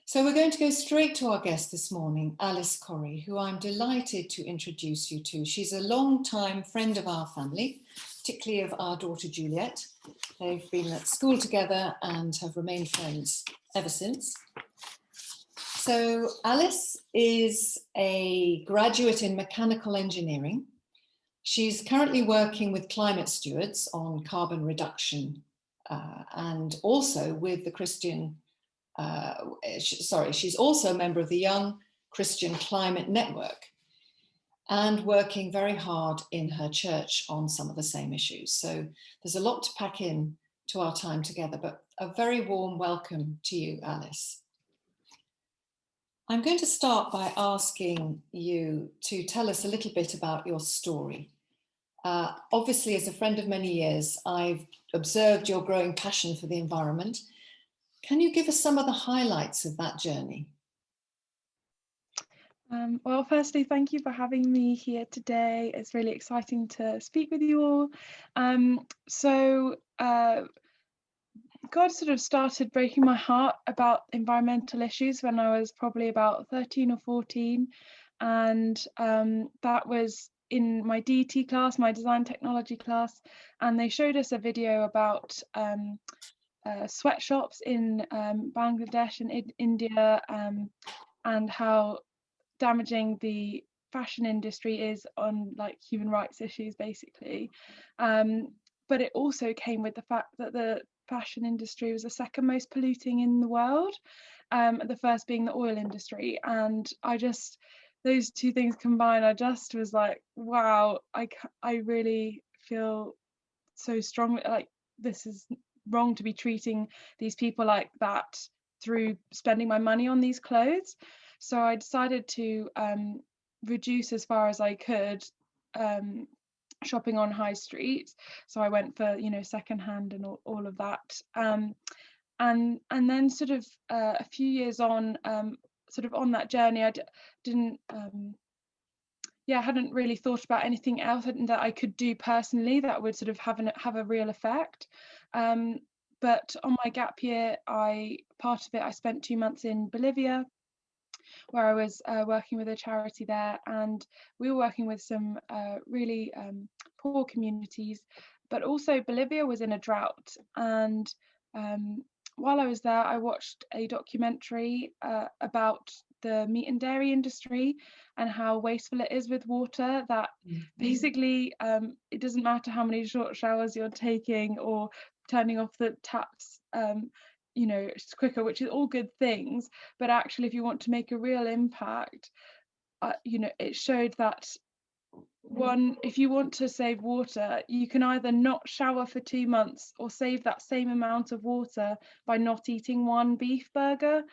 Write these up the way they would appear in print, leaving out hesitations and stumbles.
So we're going to go straight to our guest this morning, Alice Corrie, who I'm delighted to introduce you to. She's a long-time friend of our family, particularly of our daughter Juliet. They've been at school together and have remained friends ever since. So Alice is a graduate in mechanical engineering. She's currently working with climate stewards on carbon reduction and also with the Christian she's also a member of the Young Christian Climate Network and working very hard in her church on some of the same issues. So there's a lot to pack in to our time together, but a very warm welcome to you, Alice. I'm going to start by asking you to tell us a little bit about your story. Obviously, as a friend of many years, I've observed your growing passion for the environment. Can you give us some of the highlights of that journey? Well, firstly, thank you for having me here today. It's really exciting to speak with you all. God sort of started breaking my heart about environmental issues when I was probably about 13 or 14. And that was in my DT class, my design technology class. And they showed us a video about sweatshops in Bangladesh and in India, and how damaging the fashion industry is on like human rights issues basically, but it also came with the fact that the fashion industry was the second most polluting in the world, the first being the oil industry. And I just, those two things combined, I just was like, wow, I really feel so strongly like this is wrong to be treating these people like that through spending my money on these clothes. So I decided to reduce as far as I could shopping on high streets. So I went for, you know, secondhand and all of that. And then sort of a few years on, sort of on that journey, I didn't hadn't really thought about anything else that I could do personally that would sort of have a real effect. But on my gap year, part of it I spent 2 months in Bolivia, where I was working with a charity there, and we were working with some really poor communities. But also Bolivia was in a drought, and while I was there, I watched a documentary about the meat and dairy industry and how wasteful it is with water, that basically it doesn't matter how many short showers you're taking or turning off the taps you know, it's quicker, which is all good things, but actually if you want to make a real impact, you know, it showed that one, if you want to save water, you can either not shower for 2 months or save that same amount of water by not eating one beef burger.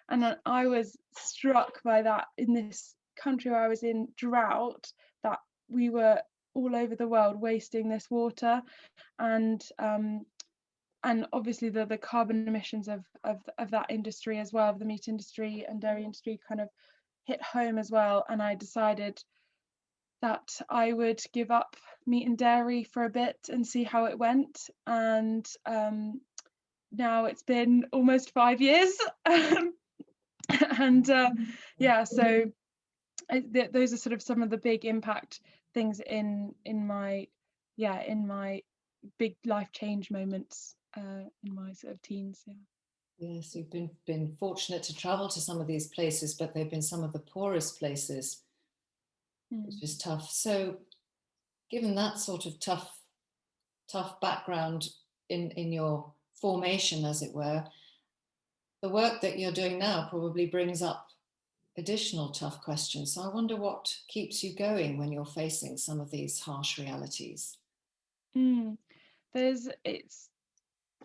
And I was struck by that in this country where I was in drought, that we were all over the world wasting this water. And obviously the carbon emissions of that industry as well, of the meat industry and dairy industry, kind of hit home as well. And I decided that I would give up meat and dairy for a bit and see how it went. And now it's been almost 5 years. And so those are sort of some of the big impact things in my big life change moments in my sort of teens. Yes, you've been fortunate to travel to some of these places, but they've been some of the poorest places, which is tough. So given that sort of tough background in your formation, as it were, the work that you're doing now probably brings up additional tough questions. So I wonder what keeps you going when you're facing some of these harsh realities. It's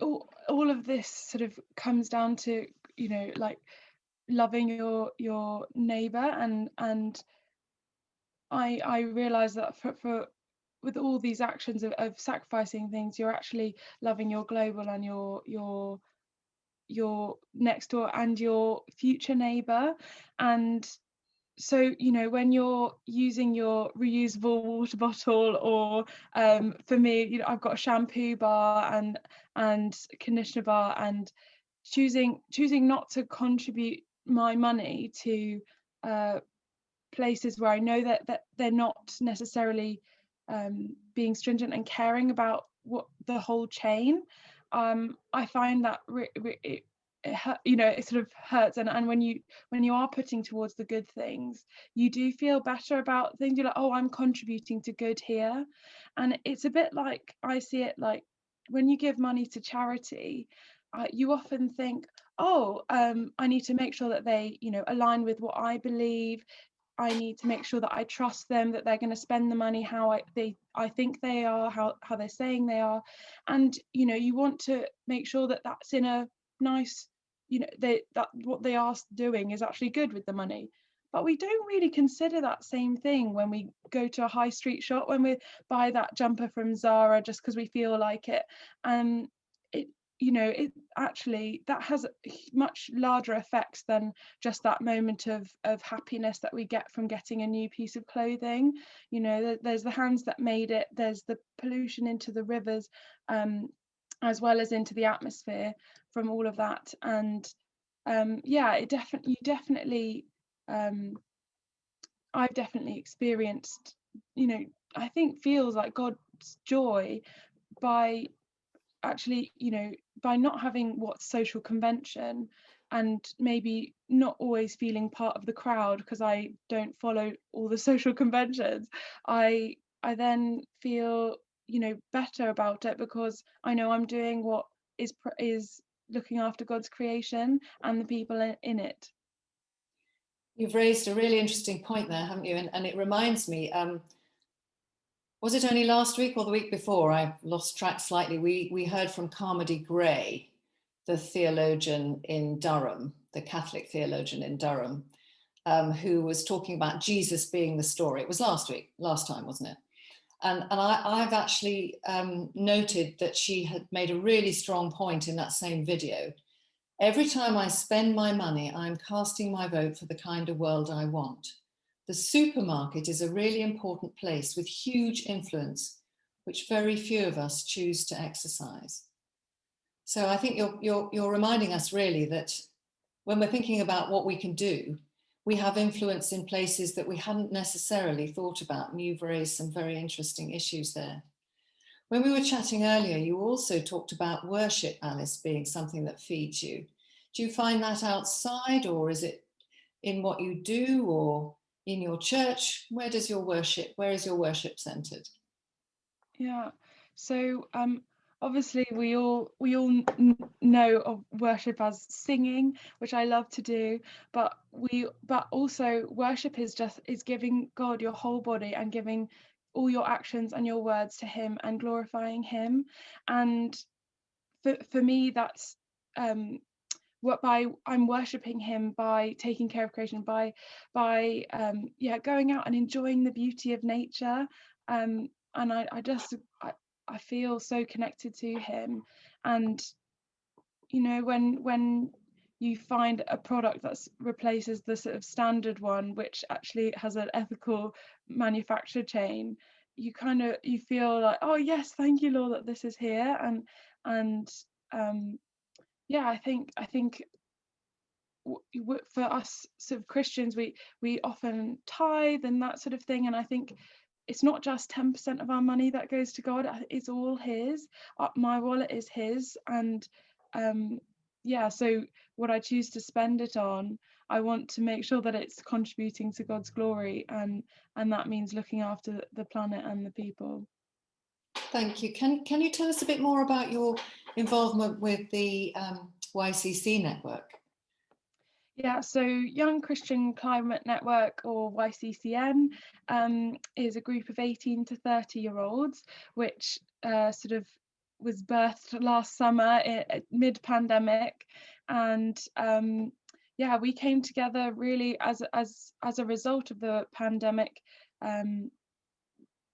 all of this sort of comes down to, you know, like loving your neighbor, and I realize that for with all these actions of sacrificing things, you're actually loving your global and your next door and your future neighbor. And so, you know, when you're using your reusable water bottle, or for me, you know, I've got a shampoo bar and conditioner bar, and choosing not to contribute my money to places where I know that they're not necessarily being stringent and caring about what the whole chain. I find that it it sort of hurts, and when you are putting towards the good things, you do feel better about things. You're like, oh, I'm contributing to good here. And it's a bit like, I see it like, when you give money to charity, you often think, oh, I need to make sure that they align with what I believe. I need to make sure that I trust them, that they're going to spend the money how I think they are, how they're saying they are. And you want to make sure that that's in a nice, that what they are doing is actually good with the money. But we don't really consider that same thing when we go to a high street shop, when we buy that jumper from Zara just because we feel like it. And it it actually, that has much larger effects than just that moment of happiness that we get from getting a new piece of clothing. There's the hands that made it, there's the pollution into the rivers, as well as into the atmosphere from all of that. And it definitely I've definitely experienced, I think feels like God's joy by actually, by not having what's social convention, and maybe not always feeling part of the crowd because I don't follow all the social conventions. I then feel better about it because I know I'm doing what is looking after God's creation and the people in it. You've raised a really interesting point there, haven't you? And it reminds me, was it only last week or the week before? I've lost track slightly. We heard from Carmody Gray, the theologian in Durham, the Catholic theologian in Durham, who was talking about Jesus being the story. It was last time, wasn't it? And I've actually noted that she had made a really strong point in that same video. Every time I spend my money, I'm casting my vote for the kind of world I want. The supermarket is a really important place with huge influence, which very few of us choose to exercise. So I think you're reminding us really that when we're thinking about what we can do, we have influence in places that we hadn't necessarily thought about, and you've raised some very interesting issues there. When we were chatting earlier, you also talked about worship, Alice, being something that feeds you. Do you find that outside, or is it in what you do, or in your church? Where is your worship centered? Yeah. So obviously we all know of worship as singing, which I love to do, but also worship is giving God your whole body and giving all your actions and your words to him and glorifying him. And for me, that's I'm worshipping him by taking care of creation, by going out and enjoying the beauty of nature. And I feel so connected to him. And when you find a product that replaces the sort of standard one, which actually has an ethical manufacture chain, you feel like, oh yes, thank you, Lord, that this is here. And I think for us sort of Christians, we often tithe and that sort of thing, and I think it's not just 10% of our money that goes to God, it's all his. My wallet is his, and so what I choose to spend it on, I want to make sure that it's contributing to God's glory, and that means looking after the planet and the people. Thank you. Can you tell us a bit more about your involvement with the YCC network? Yeah, so Young Christian Climate Network, or YCCN, is a group of 18 to 30-year-olds, which sort of was birthed last summer mid-pandemic, and we came together really as a result of the pandemic.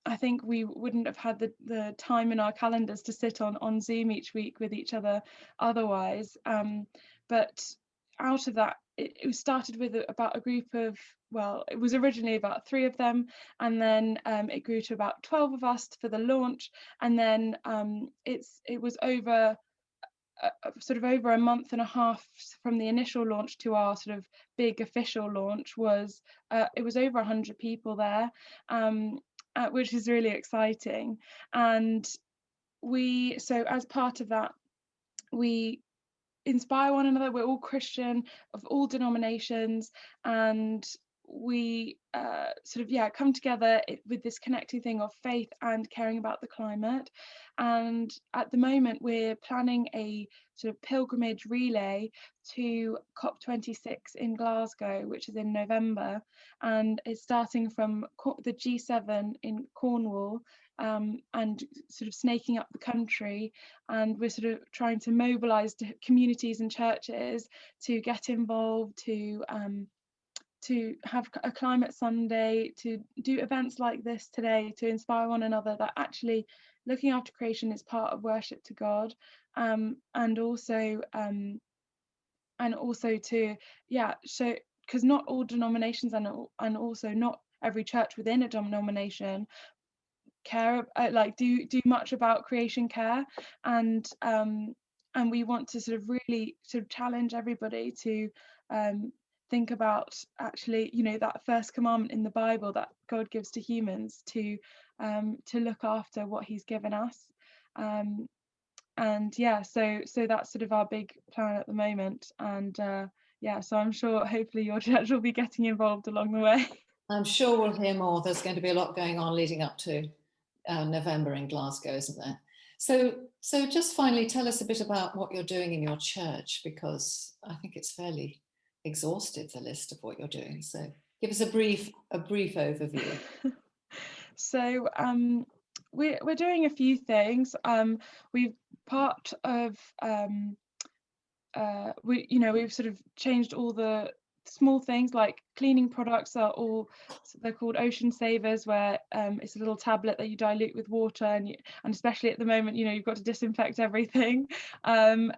I think we wouldn't have had the time in our calendars to sit on Zoom each week with each other otherwise. But out of that, it started with about a group of, it was originally about 3 of them, and then it grew to about 12 of us for the launch, and then it was over sort of over a month and a half from the initial launch to our sort of big official launch was it was over 100 people there, which is really exciting. And so as part of that, we inspire one another. We're all Christian of all denominations, and we sort of come together with this connecting thing of faith and caring about the climate. And at the moment we're planning a sort of pilgrimage relay to COP26 in Glasgow, which is in November, and it's starting from the G7 in Cornwall, and sort of snaking up the country. And we're sort of trying to mobilize communities and churches to get involved, to have a climate Sunday, to do events like this today, to inspire one another that actually looking after creation is part of worship to God, and also to show, because not all denominations and also not every church within a denomination care do much about creation care, and we want to sort of really sort of challenge everybody to think about actually, that first commandment in the Bible that God gives to humans to look after what he's given us, and so that's sort of our big plan at the moment. And so I'm sure hopefully your church will be getting involved along the way. I'm sure we'll hear more. There's going to be a lot going on leading up to November in Glasgow, isn't there? So just finally, tell us a bit about what you're doing in your church, because I think it's fairly exhaustive, the list of what you're doing. So give us a brief overview. So we're doing a few things. We've part of we've sort of changed all the small things, like cleaning products they're called ocean savers, where it's a little tablet that you dilute with water, and especially at the moment, you've got to disinfect everything, and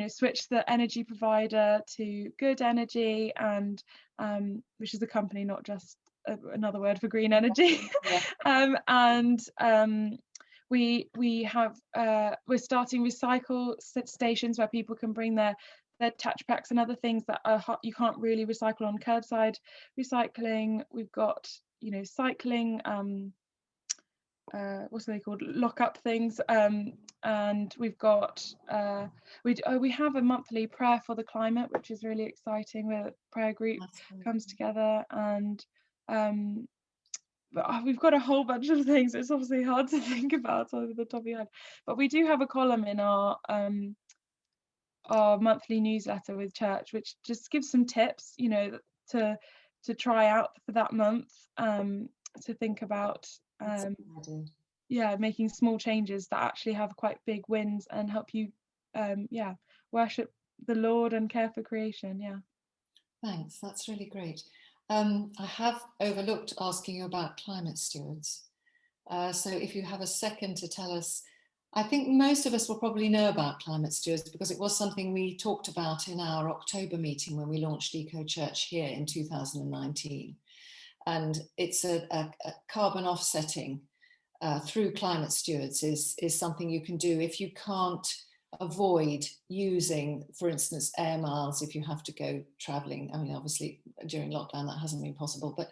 switch the energy provider to good energy, and which is a company, not just another word for green energy. We're starting recycle stations where people can bring their touch packs and other things that you can't really recycle on curbside recycling. We've got cycling, what's they called, lock up things, and we've got we have a monthly prayer for the climate, which is really exciting, where the prayer group comes together, and but we've got a whole bunch of things. It's obviously hard to think about over the top of your head, but we do have a column in our monthly newsletter with church, which just gives some tips, to try out for that month, to think about making small changes that actually have quite big wins and help you worship the Lord and care for creation. Thanks, that's really great. I have overlooked asking you about climate stewards, so if you have a second to tell us. I think most of us will probably know about climate stewards because it was something we talked about in our October meeting when we launched Eco Church here in 2019. And it's a carbon offsetting through climate stewards is something you can do if you can't avoid using, for instance, air miles if you have to go traveling. I mean, obviously during lockdown that hasn't been possible, but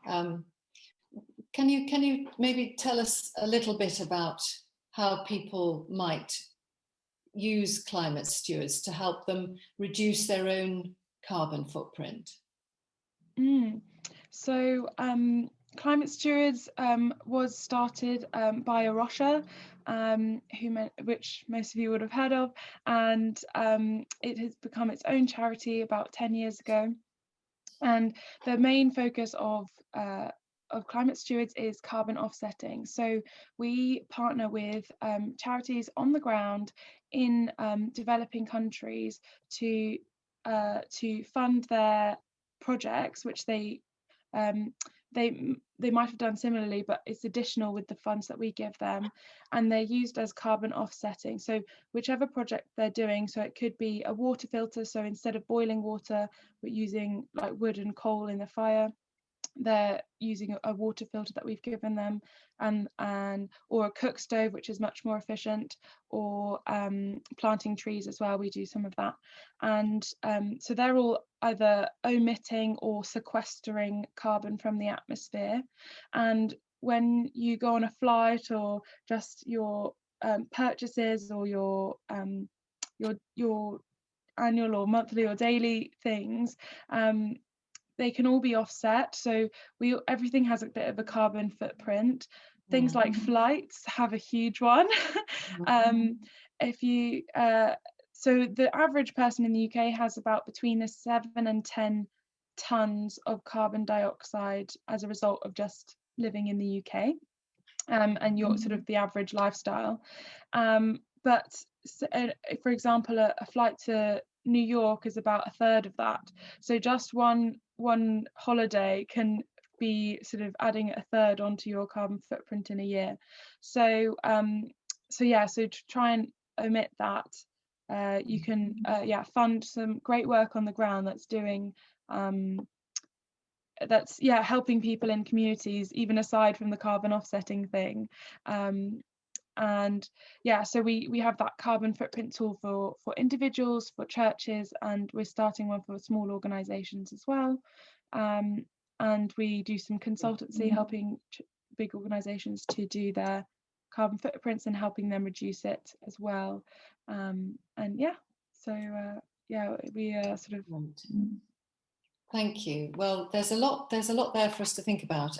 can you maybe tell us a little bit about how people might use climate stewards to help them reduce their own carbon footprint? So Climate Stewards was started by a Rocha, which most of you would have heard of, and it has become its own charity about 10 years ago. And the main focus of Climate Stewards is carbon offsetting. So we partner with charities on the ground in developing countries to fund their projects, which they might have done similarly, but it's additional with the funds that we give them, and they're used as carbon offsetting. So whichever project they're doing, so it could be a water filter, so instead of boiling water we're using like wood and coal in the fire, they're using a water filter that we've given them, and or a cook stove, which is much more efficient, or planting trees as well. We do some of that, and so they're all either omitting or sequestering carbon from the atmosphere. And when you go on a flight, or just your purchases, or your annual or monthly or daily things, they can all be offset. So everything has a bit of a carbon footprint. Things like flights have a huge one. If you so the average person in the UK has about between 7 and 10 tons of carbon dioxide as a result of just living in the UK, and your sort of the average lifestyle. But for example, a flight to New York is about a third of that. So just one holiday can be sort of adding a third onto your carbon footprint in a year. So so to try and omit that, you can fund some great work on the ground that's doing helping people in communities, even aside from the carbon offsetting thing. And so we have that carbon footprint tool for individuals, for churches, and we're starting one for small organizations as well. And we do some consultancy, helping big organizations to do their carbon footprints and helping them reduce it as well. We sort of. Thank you. Well, there's a lot there for us to think about.